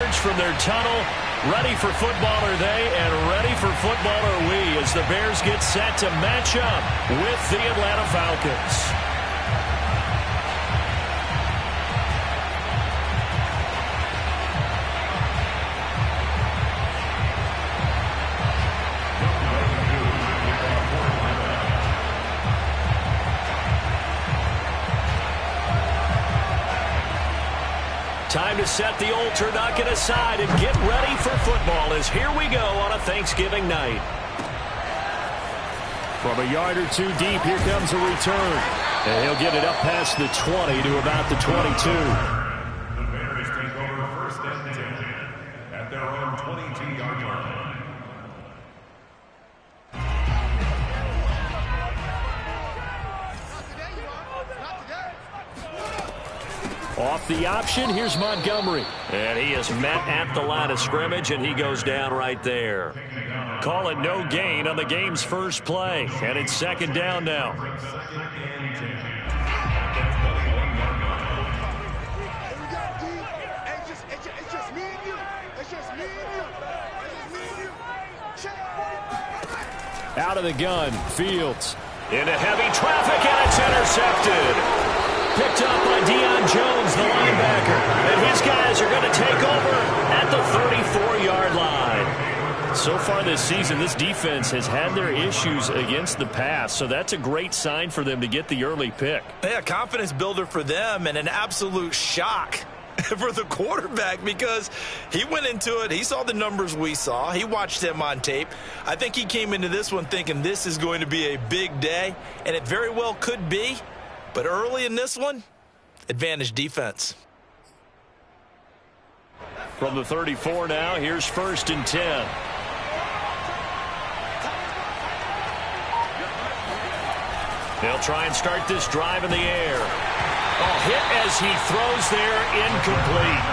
emerge from their tunnel. Ready for football are they, and ready for football are we as the Bears get set to match up with the Atlanta Falcons. Time to set the old turducken aside and get ready for football as here we go on a Thanksgiving night. From a yard or two deep, here comes a return. And he'll get it up past the 20 to about the 22. The Bears take over first and 10 at their own 22-yard line. Off the option, here's Montgomery. And he is met at the line of scrimmage, and he goes down right there. Call it no gain on the game's first play. And it's second down now. Out of the gun, Fields. Into heavy traffic, and it's intercepted. Picked up by Deion Jones, the linebacker. And his guys are going to take over at the 34-yard line. So far this season, this defense has had their issues against the pass, so that's a great sign for them to get the early pick. Yeah, confidence builder for them and an absolute shock for the quarterback because he went into it. He saw the numbers we saw. He watched them on tape. I think he came into this one thinking this is going to be a big day, and it very well could be. But early in this one, advantage defense. From the 34 now, here's first and 10. They'll try and start this drive in the air. A hit as he throws there, incomplete.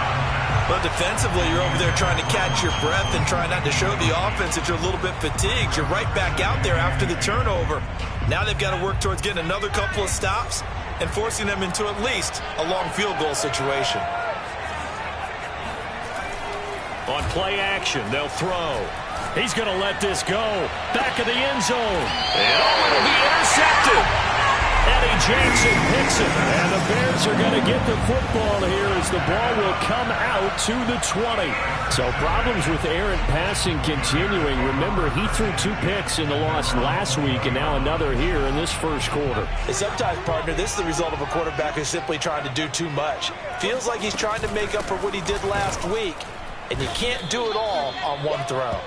But defensively, you're over there trying to catch your breath and try not to show the offense that you're a little bit fatigued. You're right back out there after the turnover. Now they've got to work towards getting another couple of stops and forcing them into at least a long field goal situation. On play action, they'll throw. He's going to let this go. Back of the end zone. And it'll be intercepted. Eddie Jackson picks it. And the Bears are going to get the football here as the ball will come out to the 20. So problems with errant passing continuing. Remember, he threw 2 picks in the loss last week and now another here in this first quarter. And sometimes, partner, this is the result of a quarterback who's simply trying to do too much. Feels like he's trying to make up for what he did last week. And you can't do it all on one throw.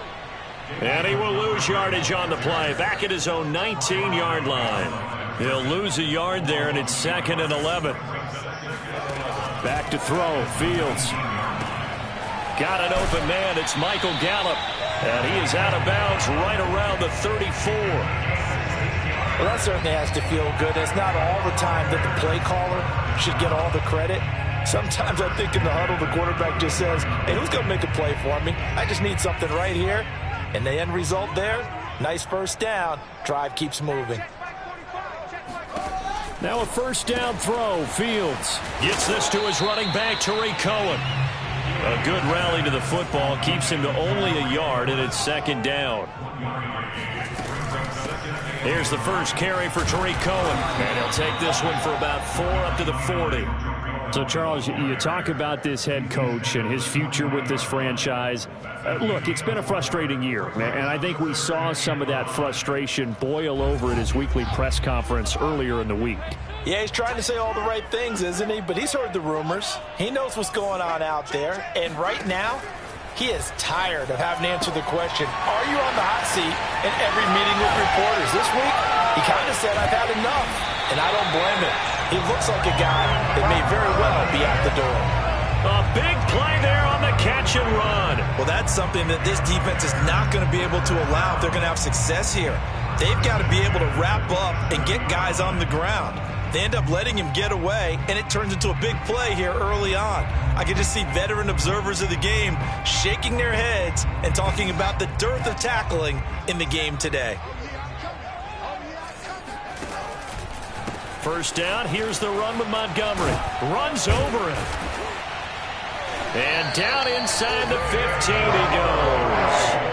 And he will lose yardage on the play. Back at his own 19-yard line. He'll lose a yard there, and it's 2nd and 11. Back to throw. Fields. Got an open man. It's Michael Gallup. And he is out of bounds right around the 34. Well, that certainly has to feel good. It's not all the time that the play caller should get all the credit. Sometimes I think in the huddle, the quarterback just says, hey, who's going to make a play for me? I just need something right here. And the end result there, nice first down. Drive keeps moving. Now a first down throw. Fields gets this to his running back, Tariq Cohen. A good rally to the football keeps him to only a yard, and it's 2nd down. Here's the first carry for Tariq Cohen, and he'll take this one for about 4 up to the 40. So, Charles, you talk about this head coach and his future with this franchise. Look, it's been a frustrating year, and I think we saw some of that frustration boil over at his weekly press conference earlier in the week. Yeah, he's trying to say all the right things, isn't he? But he's heard the rumors. He knows what's going on out there. And right now, he is tired of having to answer the question, are you on the hot seat in every meeting with reporters? This week, he kind of said, I've had enough, and I don't blame him. He looks like a guy that may very well be out the door. A big play there on the catch and run. Well, that's something that this defense is not going to be able to allow if they're going to have success here. They've got to be able to wrap up and get guys on the ground. They end up letting him get away, and it turns into a big play here early on. I can just see veteran observers of the game shaking their heads and talking about the dearth of tackling in the game today. First down, here's the run with Montgomery. Runs over him. And down inside the 15 he goes.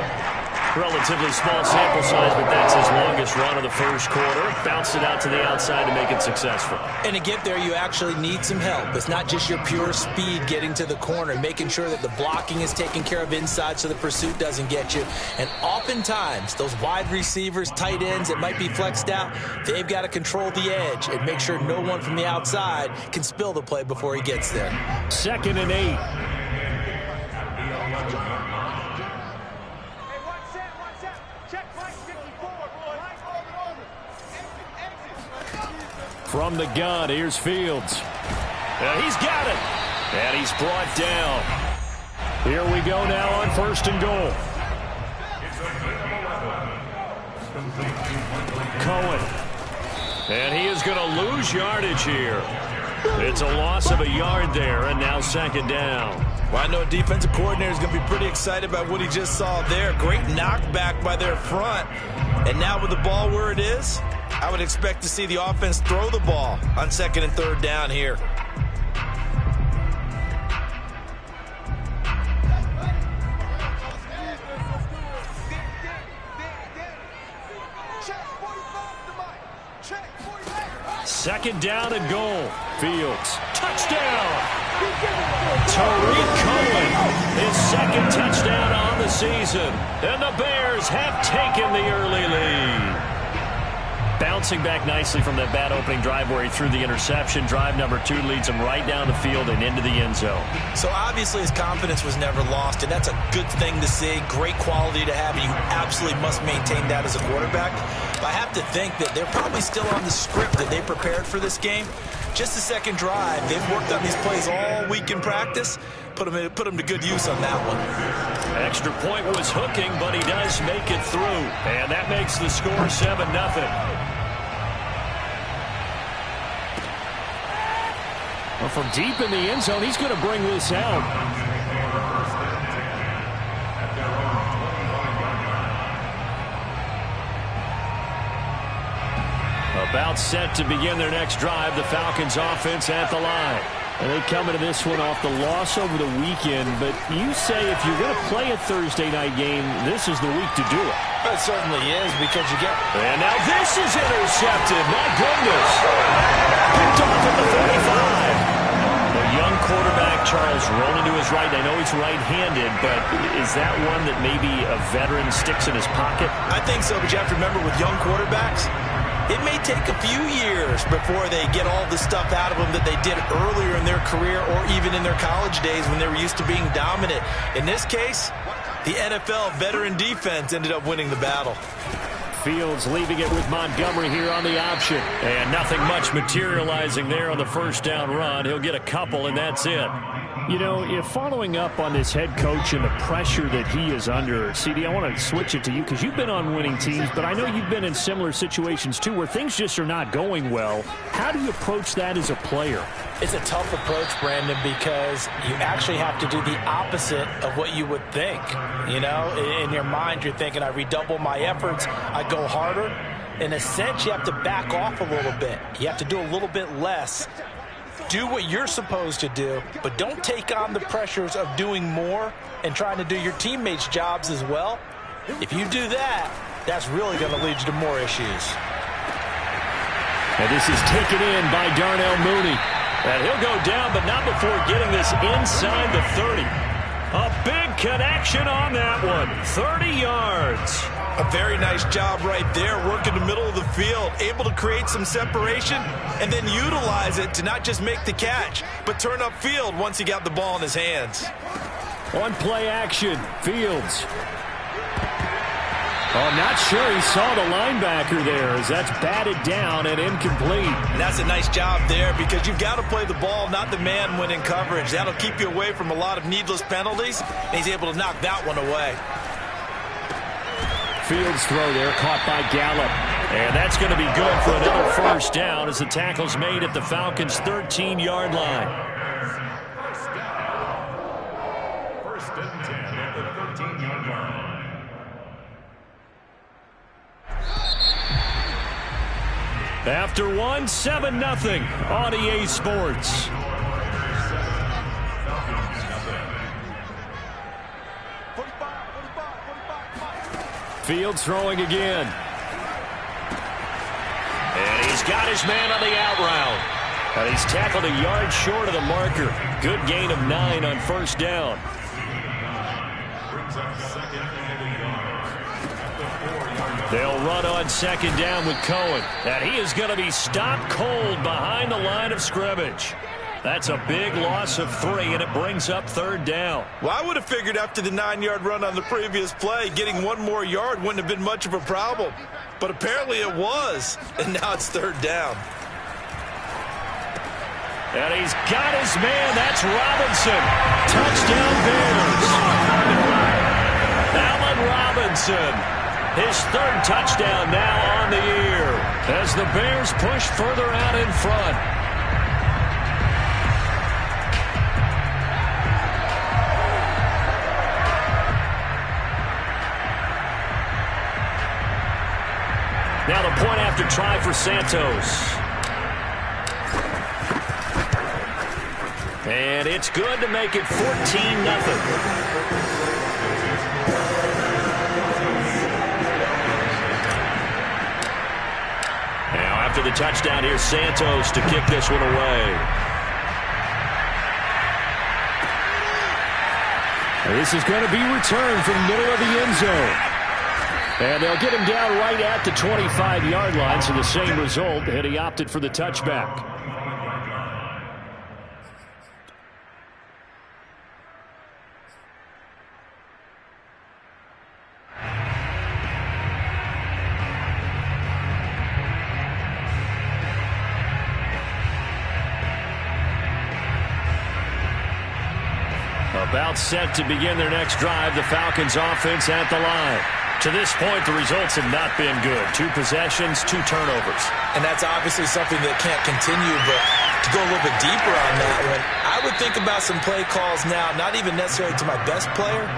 Relatively small sample size, but that's his longest run of the first quarter. Bounced it out to the outside to make it successful. And to get there, you actually need some help. It's not just your pure speed getting to the corner, making sure that the blocking is taken care of inside so the pursuit doesn't get you. And oftentimes, those wide receivers, tight ends that might be flexed out, they've got to control the edge and make sure no one from the outside can spill the play before he gets there. 2nd and 8. From the gun, here's Fields. He's got it. And he's brought down. Here we go now on 1st and goal. Cohen. And he is going to lose yardage here. It's a loss of a yard there, and now 2nd down. Well, I know a defensive coordinator is going to be pretty excited about what he just saw there. Great knockback by their front. And now with the ball where it is, I would expect to see the offense throw the ball on 2nd and 3rd down here. Second down and goal. Fields. Touchdown. Tariq Cohen, his 2nd touchdown on the season. And the Bears have taken the early lead. Bouncing back nicely from that bad opening drive where he threw the interception. Drive number 2 leads him right down the field and into the end zone. So obviously his confidence was never lost, and that's a good thing to see. Great quality to have, and you absolutely must maintain that as a quarterback. But I have to think that they're probably still on the script that they prepared for this game. Just the 2nd drive. They've worked on these plays all week in practice. Put them to good use on that one. Extra point was hooking, but he does make it through. And that makes the score 7-0. Well, from deep in the end zone, he's going to bring this out. About set to begin their next drive. The Falcons offense at the line. And they come into this one off the loss over the weekend. But you say if you're going to play a Thursday night game, this is the week to do it. It certainly is, because you get... And now this is intercepted. My goodness. Picked off at the 35. The young quarterback, Charles, rolling to his right. I know he's right-handed, but is that one that maybe a veteran sticks in his pocket? I think so, but you have to remember with young quarterbacks, it may take a few years before they get all the stuff out of them that they did earlier in their career or even in their college days when they were used to being dominant. In this case, the NFL veteran defense ended up winning the battle. Fields leaving it with Montgomery here on the option. And nothing much materializing there on the 1st down run. He'll get a couple, and that's it. You know, if following up on this head coach and the pressure that he is under, CD, I want to switch it to you because you've been on winning teams, but I know you've been in similar situations too where things just are not going well. How do you approach that as a player? It's a tough approach, Brandon, because you actually have to do the opposite of what you would think. You know, in your mind, you're thinking, I redouble my efforts, I go harder. In a sense, you have to back off a little bit. You have to do a little bit less. Do what you're supposed to do, but don't take on the pressures of doing more and trying to do your teammates' jobs as well. If you do that, that's really going to lead you to more issues. And this is taken in by Darnell Mooney. And he'll go down, but not before getting this inside the 30. A big connection on that one. 30 yards. A very nice job right there, working the middle of the field, able to create some separation and then utilize it to not just make the catch, but turn upfield once he got the ball in his hands. On play action, Fields. Oh, not sure he saw the linebacker there as that's batted down and incomplete. And that's a nice job there because you've got to play the ball, not the man when in coverage. That'll keep you away from a lot of needless penalties, and he's able to knock that one away. Fields throw there, caught by Gallup. And that's going to be good for another 1st down as the tackle's made at the Falcons' 13-yard line. 1st and 10 at the 13-yard line. After one, 7-0 on EA Sports. Fields throwing again. And he's got his man on the out route. And he's tackled a yard short of the marker. Good gain of 9 on first down. They'll run on second down with Cohen. And he is going to be stopped cold behind the line of scrimmage. That's a big loss of 3, and it brings up third down. Well, I would have figured after the 9-yard run on the previous play, getting 1 more yard wouldn't have been much of a problem. But apparently it was, and now it's third down. And he's got his man. That's Robinson. Touchdown Bears. Allen Robinson. His 3rd touchdown now on the year as the Bears push further out in front. Now the point after try for Santos. And it's good to make it 14-0. Now after the touchdown, here's Santos to kick this one away. This is going to be returned from the middle of the end zone. And they'll get him down right at the 25-yard line, so the same result, and he opted for the touchback. About set to begin their next drive, the Falcons offense at the line. To this point, the results have not been good. 2 possessions, 2 turnovers. And that's obviously something that can't continue, but to go a little bit deeper on that one, I would think about some play calls now, not even necessarily to my best player,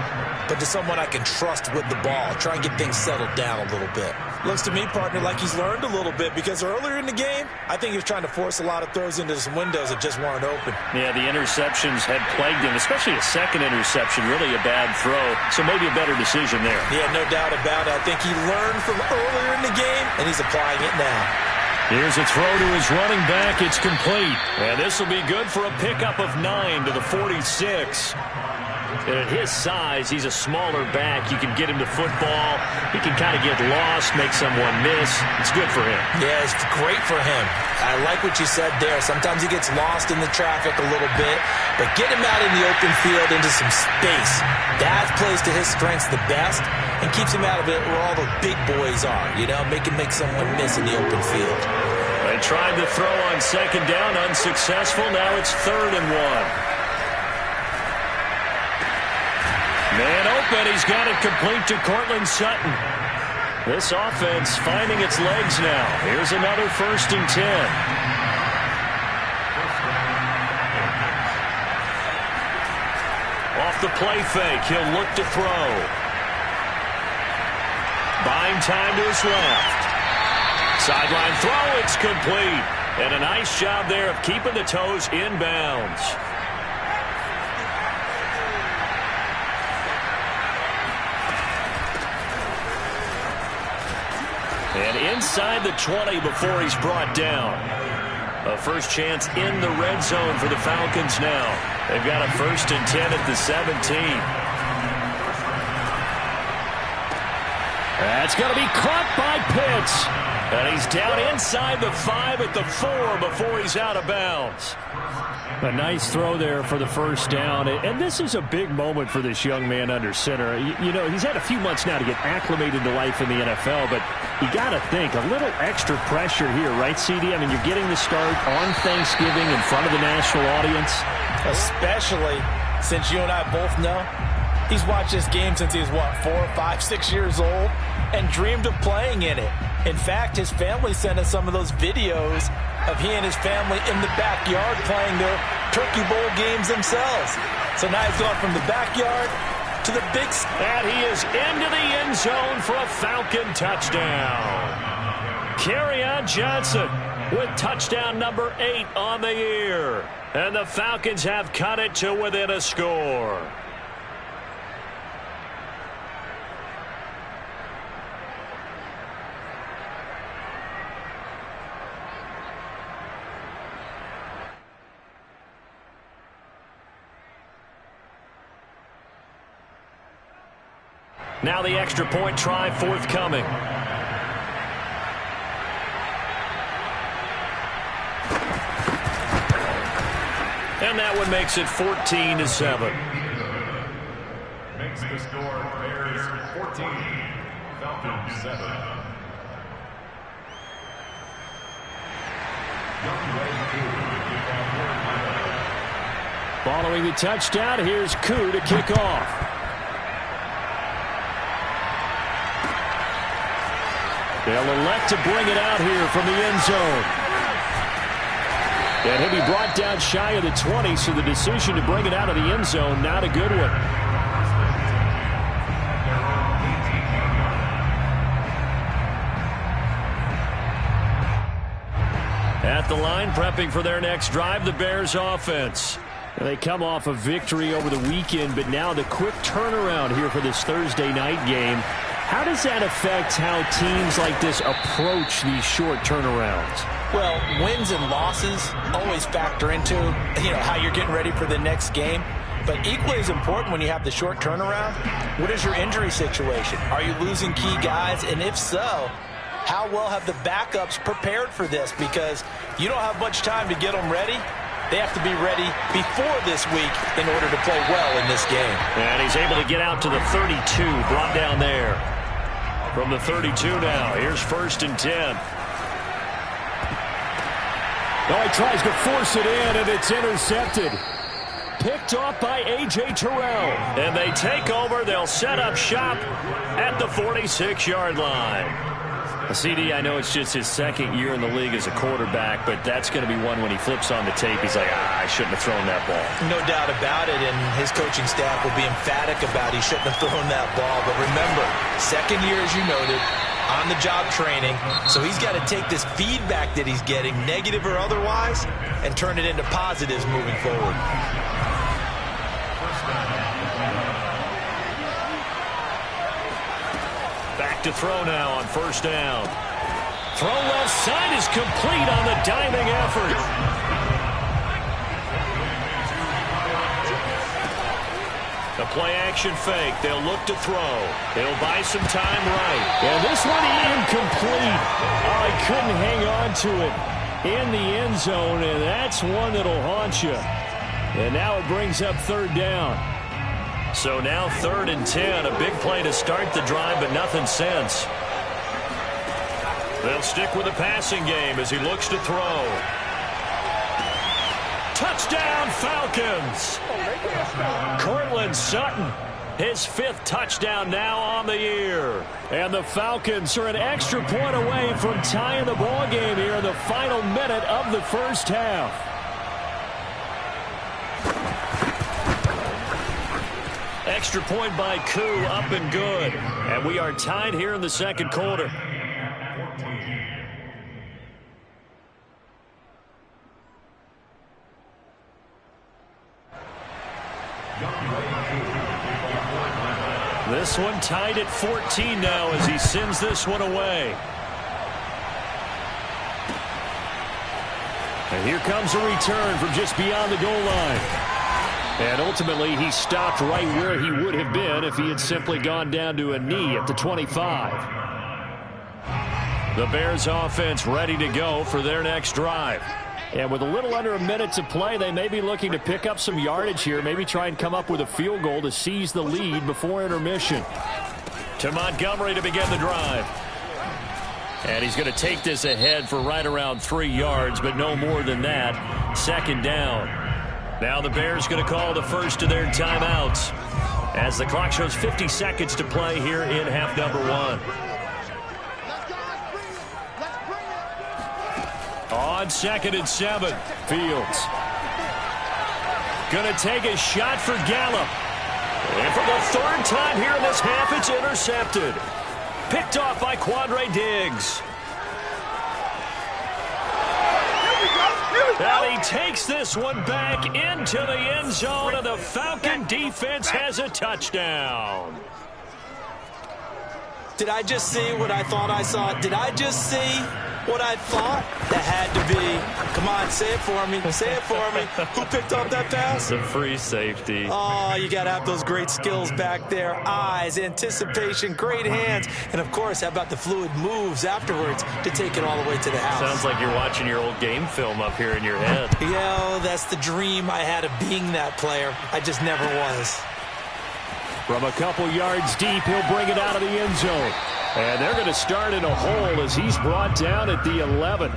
but to someone I can trust with the ball. Try and get things settled down a little bit. Looks to me, partner, like he's learned a little bit, because earlier in the game, I think he was trying to force a lot of throws into some windows that just weren't open. Yeah, the interceptions had plagued him, especially a second interception, really a bad throw. So maybe a better decision there. Yeah, no doubt about it. I think he learned from earlier in the game, and he's applying it now. Here's a throw to his running back. It's complete. And this will be good for a pickup of 9 to the 46. And at his size, he's a smaller back. You can get him to football. He can kind of get lost, make someone miss. It's good for him. Yeah, it's great for him. I like what you said there. Sometimes he gets lost in the traffic a little bit, but get him out in the open field into some space. That plays to his strengths the best and keeps him out of it where all the big boys are. You know, make someone miss in the open field. They tried to throw on second down, unsuccessful. Now it's 3rd and 1. Man open, he's got it complete to Cortland Sutton. This offense finding its legs now. Here's another 1st and 10. Off the play fake, he'll look to throw. Buying time to his left. Sideline throw, it's complete. And a nice job there of keeping the toes inbounds. And inside the 20 before he's brought down. A first chance in the red zone for the Falcons now. They've got a 1st and 10 at the 17. That's going to be caught by Pitts. And he's down inside the 5 at the 4 before he's out of bounds. A nice throw there for the first down. And this is a big moment for this young man under center. You know, he's had a few months now to get acclimated to life in the NFL, but you got to think, a little extra pressure here, right, CD? I mean, you're getting the start on Thanksgiving in front of the national audience. Especially since you and I both know he's watched this game since he was, 4, 5, 6 years old and dreamed of playing in it. In fact, his family sent us some of those videos of he and his family in the backyard playing their Turkey Bowl games themselves. So now he's gone from the backyard to the big... And he is into the end zone for a Falcon touchdown. Kerryon Johnson with touchdown number 8 on the year. And the Falcons have cut it to within a score. Now the extra point try forthcoming. And that one makes it 14-7. Makes the score Bears 14, Falcons 7. Following the touchdown, here's Koo to kick off. They'll elect to bring it out here from the end zone. And he'll be brought down shy of the 20, so the decision to bring it out of the end zone, not a good one. At the line, prepping for their next drive, the Bears offense. They come off a victory over the weekend, but now the quick turnaround here for this Thursday night game. How does that affect how teams like this approach these short turnarounds? Well, wins and losses always factor into, how you're getting ready for the next game. But equally as important when you have the short turnaround, what is your injury situation? Are you losing key guys? And if so, how well have the backups prepared for this? Because you don't have much time to get them ready. They have to be ready before this week in order to play well in this game. And he's able to get out to the 32, brought down there. From the 32 now, here's 1st and 10. Oh, he tries to force it in, and it's intercepted. Picked off by A.J. Terrell. And they take over. They'll set up shop at the 46-yard line. CD, I know it's just his second year in the league as a quarterback, but that's going to be one when he flips on the tape. He's like, I shouldn't have thrown that ball. No doubt about it, and his coaching staff will be emphatic about he shouldn't have thrown that ball. But remember, second year, as you noted, on-the-job training, so he's got to take this feedback that he's getting, negative or otherwise, and turn it into positives moving forward. Back to throw now on 1st down. Throw left side is complete on the diving effort. The play-action fake. They'll look to throw. They'll buy some time right. And this one incomplete. Oh, he couldn't hang on to it in the end zone, and that's one that'll haunt you. And now it brings up 3rd down. So now 3rd and 10. A big play to start the drive, but nothing since. They'll stick with the passing game as he looks to throw. Touchdown, Falcons! Cortland Sutton, his 5th touchdown now on the year. And the Falcons are an extra point away from tying the ball game here in the final minute of the first half. Extra point by Koo, up and good. And we are tied here in the second quarter. This one tied at 14 now as he sends this one away. And here comes a return from just beyond the goal line. And ultimately, he stopped right where he would have been if he had simply gone down to a knee at the 25. The Bears offense ready to go for their next drive. And with a little under a minute to play, they may be looking to pick up some yardage here, maybe try and come up with a field goal to seize the lead before intermission. To Montgomery to begin the drive. And he's going to take this ahead for right around 3 yards, but no more than that. 2nd down. Now the Bears going to call the first of their timeouts as the clock shows 50 seconds to play here in half number 1. On 2nd and 7, Fields. Going to take a shot for Gallup. And for the 3rd time here in this half, it's intercepted. Picked off by Quandre Diggs. And he takes this one back into the end zone, and the Falcon defense has a touchdown. Did I just see what I thought I saw? Did I just see What I thought, that had to be, come on, say it for me, say it for me. Who picked up that pass? The free safety. Oh, you got to have those great skills back there. Eyes, anticipation, great hands. And, of course, how about the fluid moves afterwards to take it all the way to the house? Sounds like you're watching your old game film up here in your head. Yeah, that's the dream I had of being that player. I just never was. From a couple yards deep, he'll bring it out of the end zone. And they're going to start in a hole as he's brought down at the 11.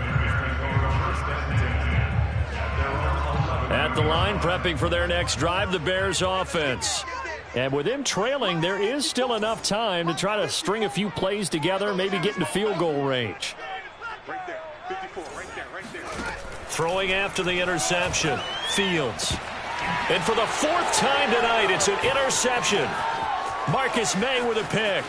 At the line, prepping for their next drive, the Bears offense. And with them trailing, there is still enough time to try to string a few plays together, maybe get into field goal range. Right there. 54, right there. Throwing after the interception, Fields. And for the fourth time tonight, it's an interception. Marcus May with a pick.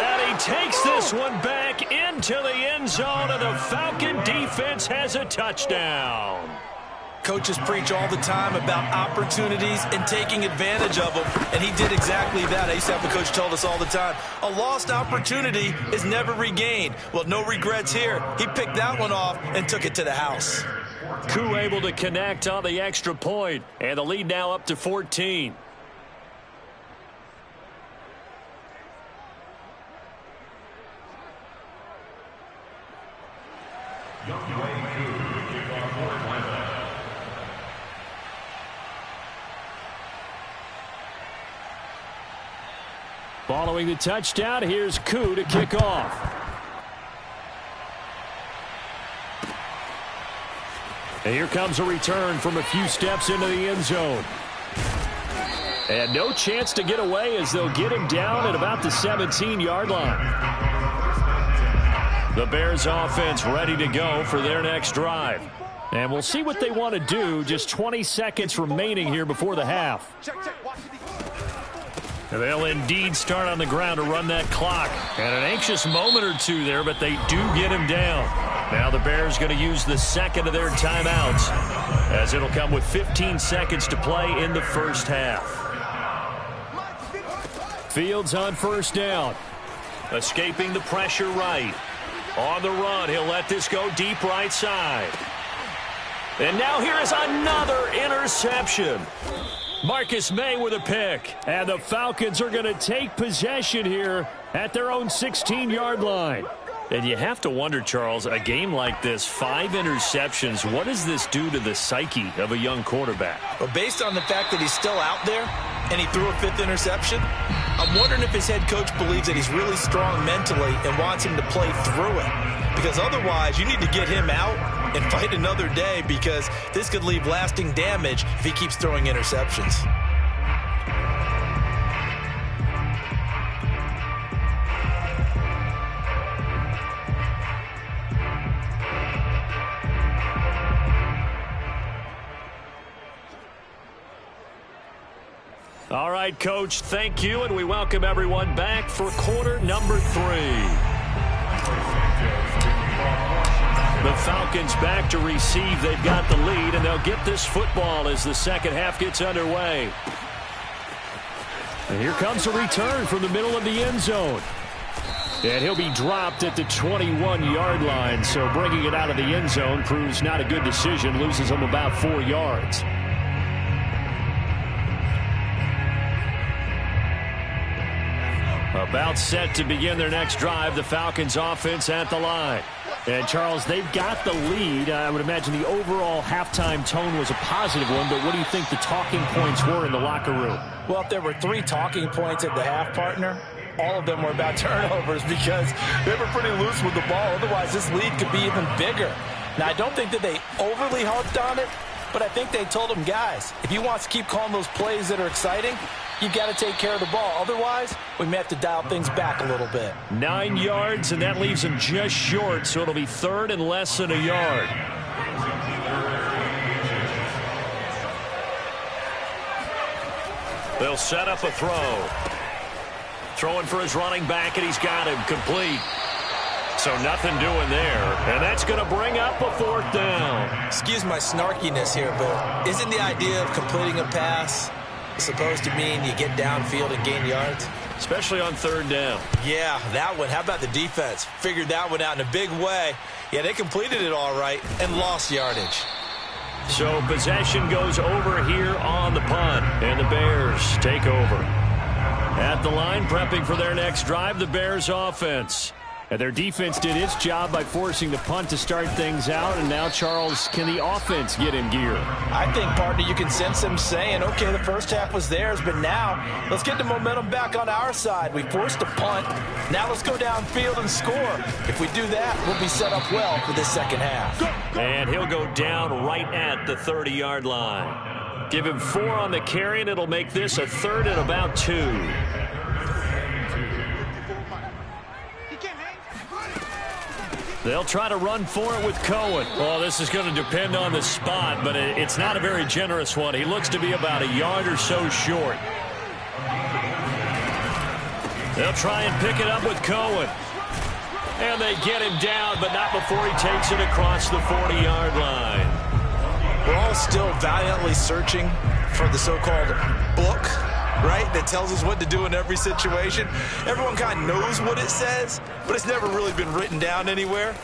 And he takes this one back into the end zone, and the Falcon defense has a touchdown. Coaches preach all the time about opportunities and taking advantage of them, and he did exactly that. I used to have a coach tell us all the time, a lost opportunity is never regained. Well, no regrets here. He picked that one off and took it to the house. Koo able to connect on the extra point, and the lead now up to 14. Following the touchdown, here's Koo to kick off. And here comes a return from a few steps into the end zone. And no chance to get away as they'll get him down at about the 17-yard line. The Bears offense ready to go for their next drive. And we'll see what they want to do. Just 20 seconds remaining here before the half. They'll indeed start on the ground to run that clock. And an anxious moment or two there, but they do get him down. Now the Bears going to use the second of their timeouts, as it'll come with 15 seconds to play in the first half. Fields on first down. Escaping the pressure right. On the run, he'll let this go deep right side. And now here is another interception. Marcus May with a pick. And the Falcons are going to take possession here at their own 16-yard line. And you have to wonder, Charles, a game like this, 5 interceptions, what does this do to the psyche of a young quarterback? Well, based on the fact that he's still out there and he threw a 5th interception, I'm wondering if his head coach believes that he's really strong mentally and wants him to play through it. Because otherwise, you need to get him out and fight another day, because this could leave lasting damage if he keeps throwing interceptions. All right, Coach, thank you, and we welcome everyone back for quarter number 3. The Falcons back to receive. They've got the lead, and they'll get this football as the second half gets underway. And here comes a return from the middle of the end zone. And he'll be dropped at the 21-yard line, so bringing it out of the end zone proves not a good decision, loses him about 4 yards. About set to begin their next drive, the Falcons offense at the line. And, Charles, they've got the lead. I would imagine the overall halftime tone was a positive one, but what do you think the talking points were in the locker room? Well, if there were 3 talking points at the half, partner, all of them were about turnovers, because they were pretty loose with the ball. Otherwise, this lead could be even bigger. Now, I don't think that they overly harped on it, but I think they told them, guys, if you want to keep calling those plays that are exciting, you've got to take care of the ball. Otherwise, we may have to dial things back a little bit. 9 yards, and that leaves them just short, so it'll be 3rd and less than a yard. They'll set up a throw. Throwing for his running back, and he's got him complete. So nothing doing there, and that's going to bring up a 4th down. Excuse my snarkiness here, but isn't the idea of completing a pass supposed to mean you get downfield and gain yards? especially on third down. Yeah, that one. How about the defense? Figured that one out in a big way. Yeah, they completed it all right and lost yardage. So possession goes over here on the punt, and the Bears take over. At the line, prepping for their next drive, the Bears offense. And their defense did its job by forcing the punt to start things out, and now, Charles, can the offense get in gear? I think, partner, you can sense them saying, okay, the first half was theirs, but now let's get the momentum back on our side. We forced a punt. Now let's go downfield and score. If we do that, we'll be set up well for this second half. And he'll go down right at the 30-yard line. Give him 4 on the carry, and it'll make this a 3rd and about 2. They'll try to run for it with Cohen. Well, this is going to depend on the spot, but it's not a very generous one. He looks to be about a yard or so short. They'll try and pick it up with Cohen. And they get him down, but not before he takes it across the 40-yard line. We're all still valiantly searching for the so-called book, right, that tells us what to do in every situation. Everyone kind of knows what it says, but it's never really been written down anywhere.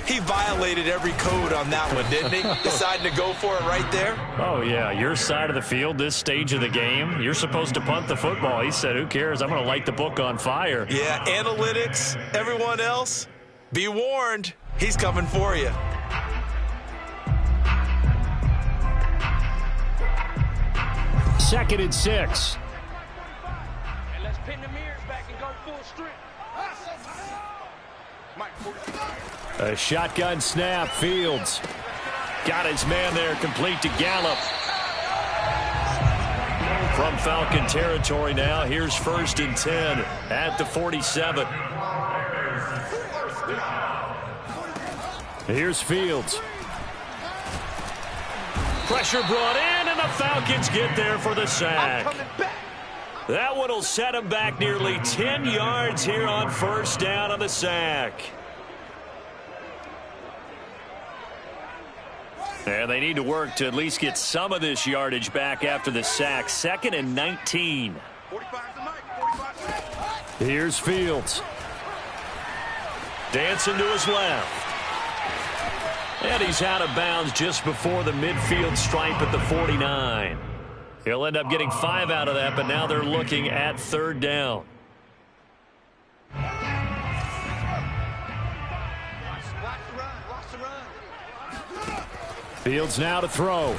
He violated every code on that one, didn't he? Deciding to go for it right there. Oh, yeah, your side of the field, this stage of the game, you're supposed to punt the football. He said, who cares? I'm going to light the book on fire. Yeah, analytics, everyone else, be warned, he's coming for you. Second and 6. A shotgun snap. Fields got his man there, complete to Gallup. From Falcon territory now. Here's 1st and 10 at the 47. Here's Fields. Pressure brought in, and the Falcons get there for the sack. That one will set him back nearly 10 yards here on 1st down on the sack. And they need to work to at least get some of this yardage back after the sack. 2nd and 19. Here's Fields. Dancing to his left. And he's out of bounds just before the midfield stripe at the 49. He'll end up getting 5 out of that, but now they're looking at 3rd down. Fields now to throw.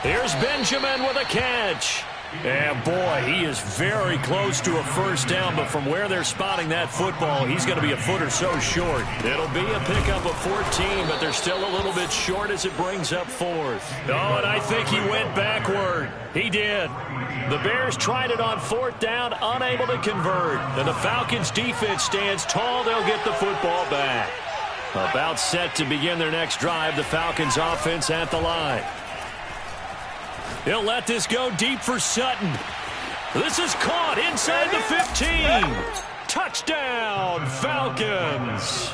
Here's Benjamin with a catch. And boy, he is very close to a 1st down, but from where they're spotting that football, he's going to be a foot or so short. It'll be a pickup of 14, but they're still a little bit short as it brings up 4th. Oh, and I think he went backward. He did. The Bears tried it on 4th down, unable to convert. And the Falcons' defense stands tall. They'll get the football back. About set to begin their next drive, the Falcons' offense at the line. He'll let this go deep for Sutton. This is caught inside the 15. Touchdown, Falcons.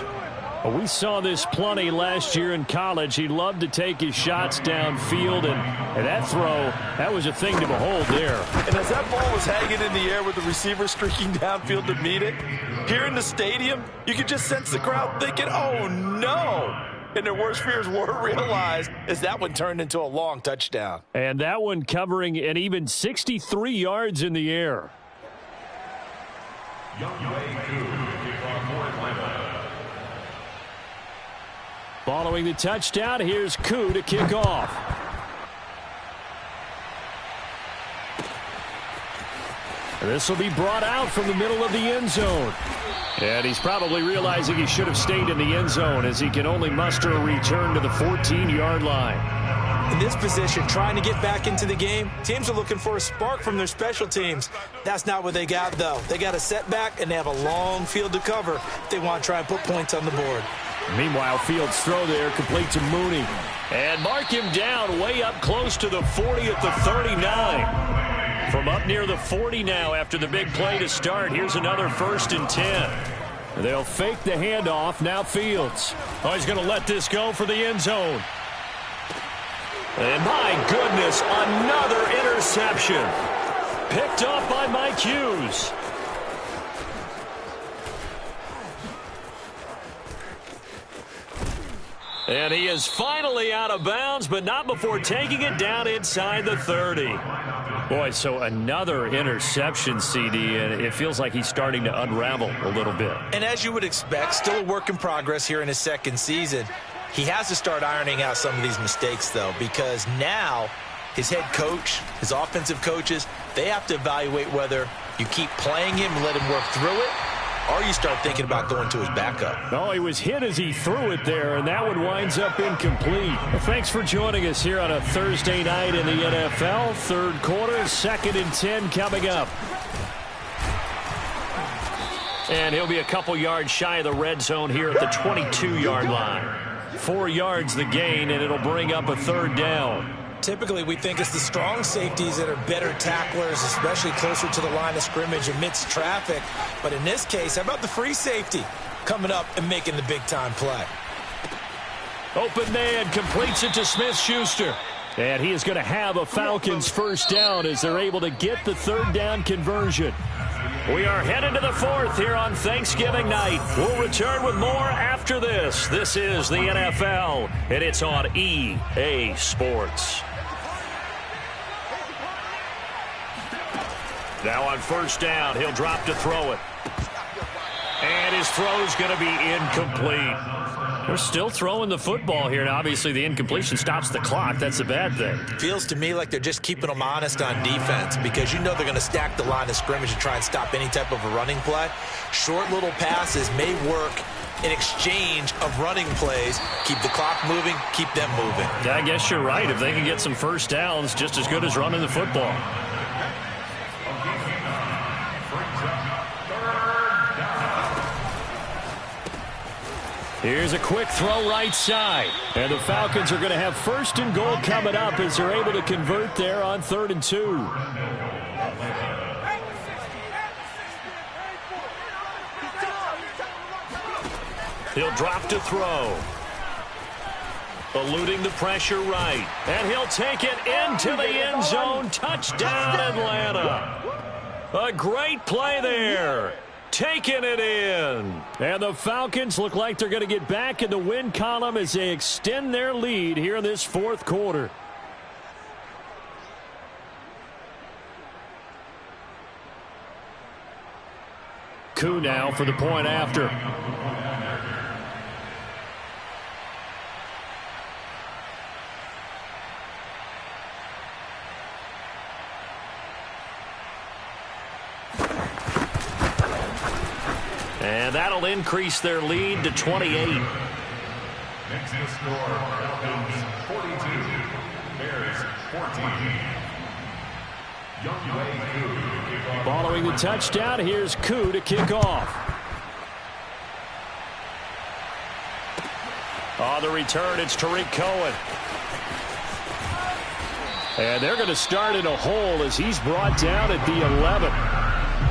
Well, we saw this plenty last year in college. He loved to take his shots downfield, and that throw, that was a thing to behold there. And as that ball was hanging in the air with the receiver streaking downfield to meet it, here in the stadium, you could just sense the crowd thinking, oh, no. And their worst fears were realized as that one turned into a long touchdown. And that one covering an even 63 yards in the air. Following the touchdown, here's Koo to kick off. This will be brought out from the middle of the end zone. And he's probably realizing he should have stayed in the end zone as he can only muster a return to the 14-yard line. In this position, trying to get back into the game, teams are looking for a spark from their special teams. That's not what they got, though. They got a setback, and they have a long field to cover if they want to try and put points on the board. Meanwhile, Fields' throw there complete to Mooney. And mark him down way up close to the 40 at the 39. From up near the 40 now after the big play to start. Here's another 1st and 10. They'll fake the handoff. Now Fields. Oh, he's going to let this go for the end zone. And my goodness, another interception. Picked off by Mike Hughes. And he is finally out of bounds, but not before taking it down inside the 30. Boy, so another interception, CD, and it feels like he's starting to unravel a little bit. And as you would expect, still a work in progress here in his second season. He has to start ironing out some of these mistakes, though, because now his head coach, his offensive coaches, they have to evaluate whether you keep playing him and let him work through it, or you start thinking about going to his backup. Oh, he was hit as he threw it there, and that one winds up incomplete. Well, thanks for joining us here on a Thursday night in the NFL. Third quarter, 2nd and 10 coming up. And he'll be a couple yards shy of the red zone here at the 22-yard line. 4 yards the gain, and it'll bring up a third down. Typically, we think it's the strong safeties that are better tacklers, especially closer to the line of scrimmage amidst traffic. But in this case, how about the free safety coming up and making the big-time play? Open man completes it to Smith-Schuster. And he is going to have a Falcons first down as they're able to get the third down conversion. We are headed to the fourth here on Thanksgiving night. We'll return with more after this. This is the NFL, and it's on EA Sports. Now on first down, he'll drop to throw it. And his throw's going to be incomplete. They're still throwing the football here, and obviously the incompletion stops the clock. That's a bad thing. Feels to me like they're just keeping them honest on defense because you know they're going to stack the line of scrimmage and try and stop any type of a running play. Short little passes may work in exchange of running plays. Keep the clock moving, keep them moving. Yeah, I guess you're right. If they can get some first downs, just as good as running the football. Here's a quick throw right side. And the Falcons are going to have first and goal coming up as they're able to convert there on 3rd and 2. He'll drop to throw. Eluding the pressure right. And he'll take it into the end zone. Touchdown, Atlanta. A great play there. Taking it in. And the Falcons look like they're going to get back in the win column as they extend their lead here in this fourth quarter. Koo now for the point after. And that'll increase their lead to 28. Makes the score, Falcons 42, Bears 14. Following the touchdown, here's Koo to kick off. On the return, it's Tariq Cohen. And they're going to start in a hole as he's brought down at the 11.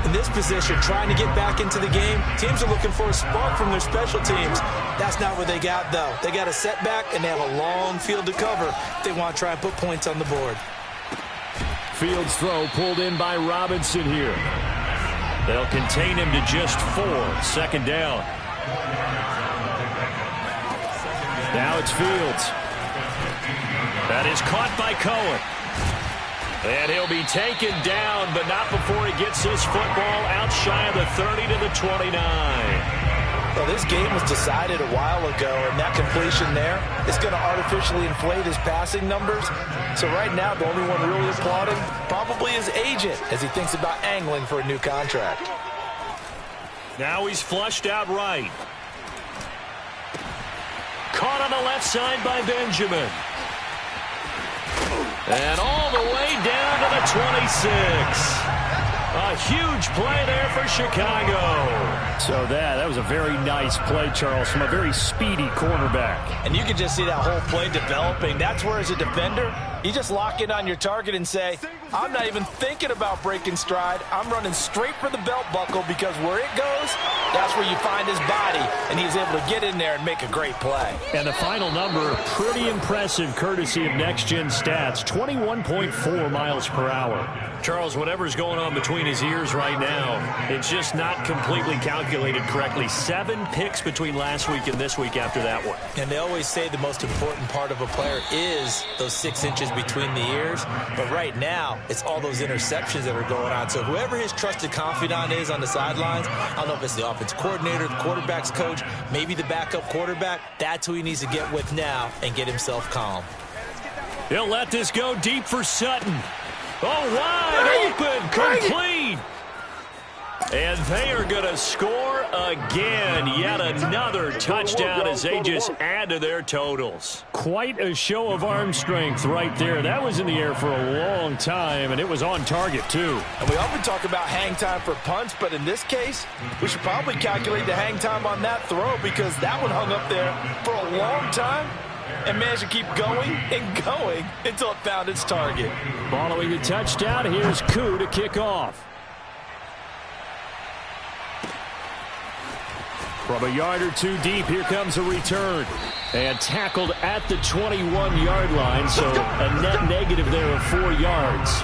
In this position, trying to get back into the game, teams are looking for a spark from their special teams. That's not what they got, though. They got a setback, and they have a long field to cover if they want to try and put points on the board. Fields throw pulled in by Robinson here. They'll contain him to just 4. 2nd down. Now it's Fields. That is caught by Cohen. And he'll be taken down, but not before he gets his football out shy of the 30 to the 29. Well, this game was decided a while ago, and that completion there is going to artificially inflate his passing numbers. So right now, the only one really applauding probably his agent as he thinks about angling for a new contract. Now he's flushed out right. Caught on the left side by Benjamin. And all the way down to the 26. A huge play there for Chicago. So that was a very nice play, Charles, from a very speedy cornerback. And you can just see that whole play developing. That's where, as a defender, you just lock in on your target and say, I'm not even thinking about breaking stride. I'm running straight for the belt buckle because where it goes, that's where you find his body. And he's able to get in there and make a great play. And the final number, pretty impressive courtesy of Next Gen Stats, 21.4 miles per hour. Charles, whatever's going on between his ears right now, it's just not completely calculated correctly. 7 picks between last week and this week after that one. And they always say the most important part of a player is those 6 inches between the ears. But right now, it's all those interceptions that are going on. So whoever his trusted confidant is on the sidelines, I don't know if it's the offense coordinator, the quarterback's coach, maybe the backup quarterback, that's who he needs to get with now and get himself calm. He'll let this go deep for Sutton. Oh, wide open, complete. And they are going to score again. Yet another touchdown as they just add to their totals. Quite a show of arm strength right there. That was in the air for a long time, and it was on target, too. And we often talk about hang time for punts, but in this case, we should probably calculate the hang time on that throw because that one hung up there for a long time and managed to keep going and going until it found its target. Following the touchdown, here's Koo to kick off. From a yard or two deep, here comes a return. And tackled at the 21-yard line, so a net negative there of 4 yards.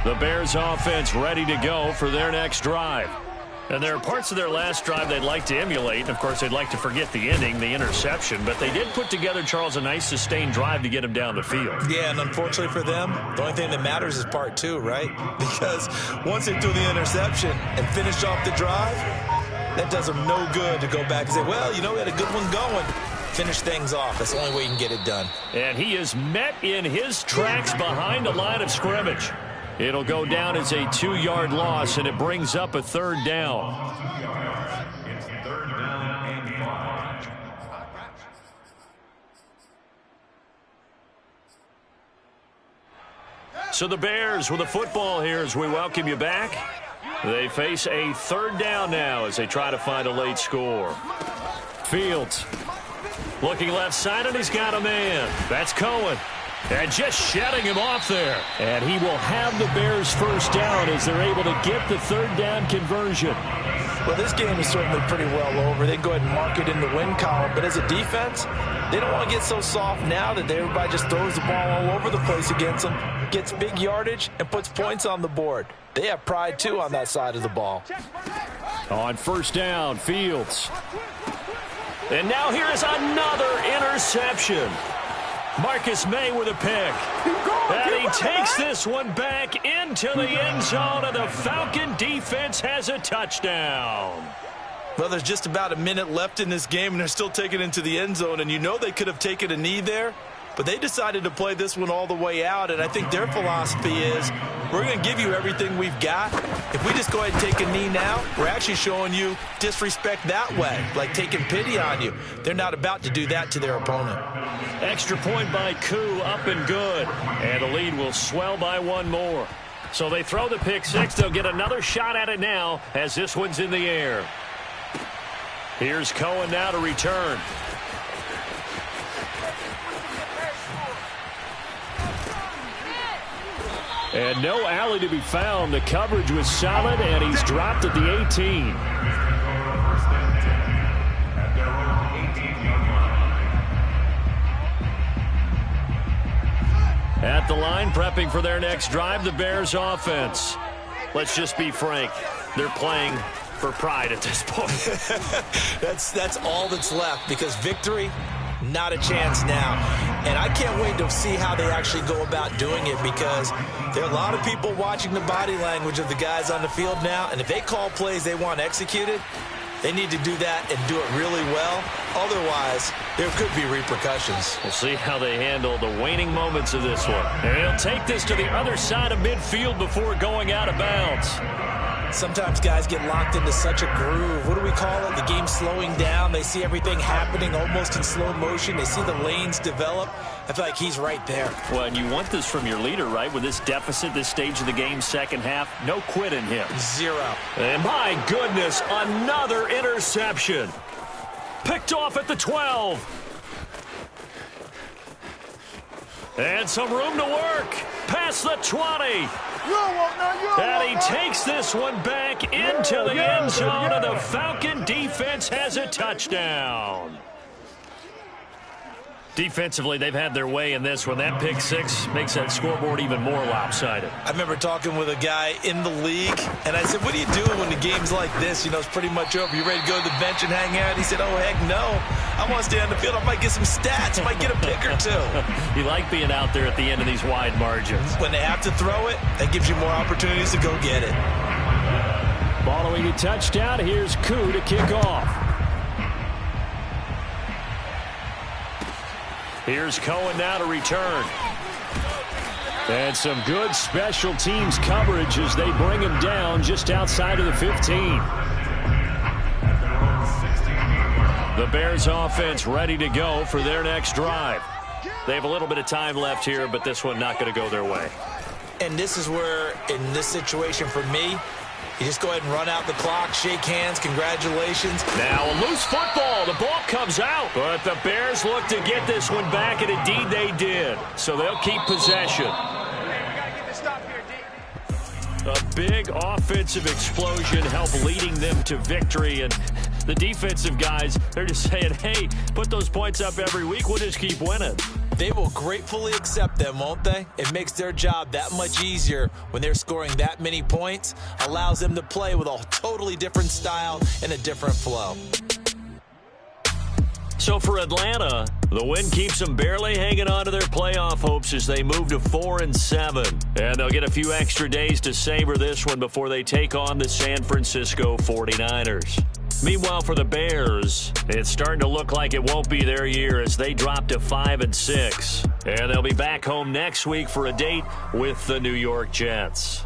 The Bears offense ready to go for their next drive. And there are parts of their last drive they'd like to emulate. And, of course, they'd like to forget the ending, the interception. But they did put together, Charles, a nice sustained drive to get him down the field. Yeah, and unfortunately for them, the only thing that matters is part 2, right? Because once they do the interception and finish off the drive, that does them no good to go back and say, well, you know, we had a good one going. Finish things off. That's the only way you can get it done. And he is met in his tracks behind the line of scrimmage. It'll go down as a 2-yard loss, and it brings up a 3rd down. It's 3rd down and 5. So the Bears with the football here as we welcome you back. They face a 3rd down now as they try to find a late score. Fields looking left side, and he's got a man. That's Cohen. And just shutting him off there. And he will have the Bears' 1st down as they're able to get the 3rd down conversion. Well, this game is certainly pretty well over. They can go ahead and mark it in the win column. But as a defense, they don't want to get so soft now that everybody just throws the ball all over the place against them, gets big yardage, and puts points on the board. They have pride, too, on that side of the ball. On 1st down, Fields. And now here is another interception. Marcus May with a pick. And he takes this one back into the end zone, and the Falcon defense has a touchdown. Well, there's just about a minute left in this game, and they're still taking it into the end zone. And you know they could have taken a knee there, but they decided to play this one all the way out. And I think their philosophy is, we're going to give you everything we've got. If we just go ahead and take a knee now, we're actually showing you disrespect that way, like taking pity on you. They're not about to do that to their opponent. Extra point by Koo, up and good. And the lead will swell by 1 more. So they throw the pick 6. They'll get another shot at it now as this one's in the air. Here's Cohen now to return. And no alley to be found. The coverage was solid, and he's dropped at the 18. At the line, prepping for their next drive, the Bears offense. Let's just be frank. They're playing for pride at this point. That's all that's left, because victory, not a chance now. And I can't wait to see how they actually go about doing it, because there are a lot of people watching the body language of the guys on the field now, and if they call plays they want executed, they need to do that and do it really well. Otherwise, there could be repercussions. We'll see how they handle the waning moments of this one. And he'll take this to the other side of midfield before going out of bounds. Sometimes guys get locked into such a groove. What do we call it? The game slowing down. They see everything happening almost in slow motion. They see the lanes develop. I feel like he's right there. Well, and you want this from your leader, right? With this deficit, this stage of the game, second half, no quit in him. 0. And my goodness, another interception. Picked off at the 12. And some room to work. Past the 20. And he takes this one back into the end zone, and the Falcon defense has a touchdown. Defensively, they've had their way in this one. That pick six makes that scoreboard even more lopsided. I remember talking with a guy in the league, and I said, what are you doing when the game's like this? You know, it's pretty much over. You ready to go to the bench and hang out? He said, oh, heck no. I want to stay on the field. I might get some stats. I might get a pick or two. You like being out there at the end of these wide margins. When they have to throw it, that gives you more opportunities to go get it. Following a touchdown, here's Koo to kick off. Here's Cohen now to return. And some good special teams coverage as they bring him down just outside of the 15. The Bears offense ready to go for their next drive. They have a little bit of time left here, but this one not going to go their way. And this is where, in this situation for me, you just go ahead and run out the clock, shake hands, congratulations. Now a loose football. The ball comes out. But the Bears look to get this one back, and indeed they did. So they'll keep possession. A big offensive explosion helped leading them to victory. And the defensive guys, they're just saying, hey, put those points up every week. We'll just keep winning. They will gratefully accept them, won't they? It makes their job that much easier when they're scoring that many points. Allows them to play with a totally different style and a different flow. So for Atlanta, the win keeps them barely hanging on to their playoff hopes as they move to 4-7. And they'll get a few extra days to savor this one before they take on the San Francisco 49ers. Meanwhile, for the Bears, it's starting to look like it won't be their year as they drop to 5-6. And they'll be back home next week for a date with the New York Jets.